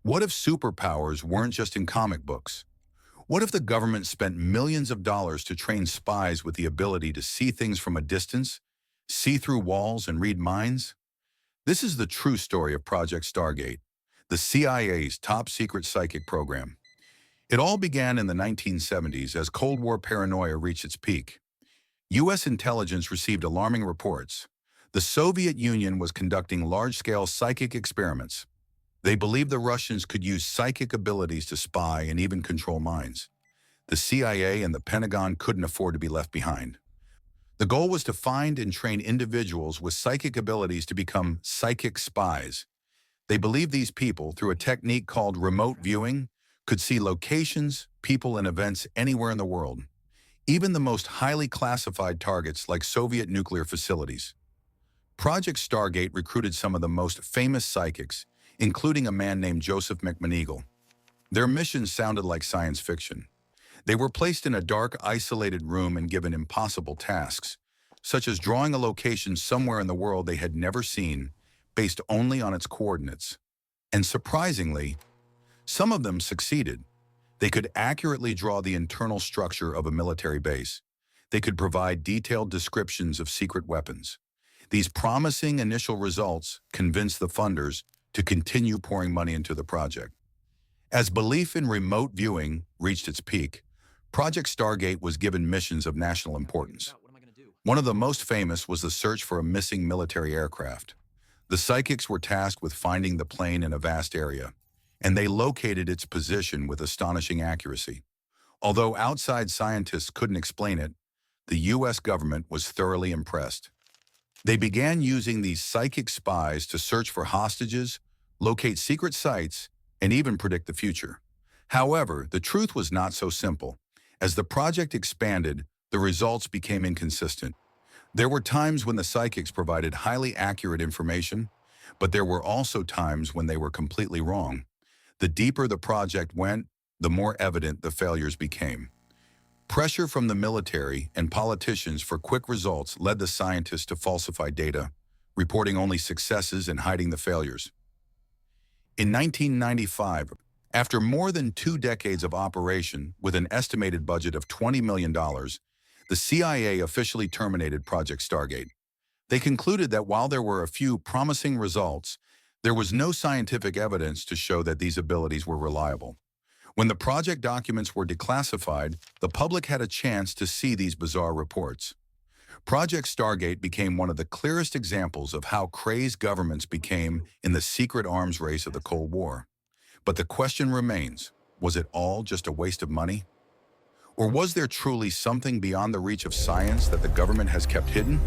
What if superpowers weren't just in comic books? What if the government spent millions of dollars to train spies with the ability to see things from a distance, see through walls, and read minds? This is the true story of Project Stargate, the CIA's top-secret psychic program. It all began in the 1970s as Cold War paranoia reached its peak. U.S. intelligence received alarming reports. The Soviet Union was conducting large-scale psychic experiments. They believed the Russians could use psychic abilities to spy and even control minds. The CIA and the Pentagon couldn't afford to be left behind. The goal was to find and train individuals with psychic abilities to become psychic spies. They believed these people, through a technique called remote viewing, could see locations, people, and events anywhere in the world, even the most highly classified targets like Soviet nuclear facilities. Project Stargate recruited some of the most famous psychics, including a man named Joseph McMoneagle. Their missions sounded like science fiction. They were placed in a dark, isolated room and given impossible tasks, such as drawing a location somewhere in the world they had never seen, based only on its coordinates. And surprisingly, some of them succeeded. They could accurately draw the internal structure of a military base. They could provide detailed descriptions of secret weapons. These promising initial results convinced the funders to continue pouring money into the project. As belief in remote viewing reached its peak, Project Stargate was given missions of national importance. One of the most famous was the search for a missing military aircraft. The psychics were tasked with finding the plane in a vast area, and they located its position with astonishing accuracy. Although outside scientists couldn't explain it, the U.S. government was thoroughly impressed. They began using these psychic spies to search for hostages, locate secret sites, and even predict the future. However, the truth was not so simple. As the project expanded, the results became inconsistent. There were times when the psychics provided highly accurate information, but there were also times when they were completely wrong. The deeper the project went, the more evident the failures became. Pressure from the military and politicians for quick results led the scientists to falsify data, reporting only successes and hiding the failures. In 1995, after more than 2 decades of operation with an estimated budget of $20 million, the CIA officially terminated Project Stargate. They concluded that while there were a few promising results, there was no scientific evidence to show that these abilities were reliable. When the project documents were declassified, the public had a chance to see these bizarre reports. Project Stargate became one of the clearest examples of how crazed governments became in the secret arms race of the Cold War. But the question remains, was it all just a waste of money? Or was there truly something beyond the reach of science that the government has kept hidden?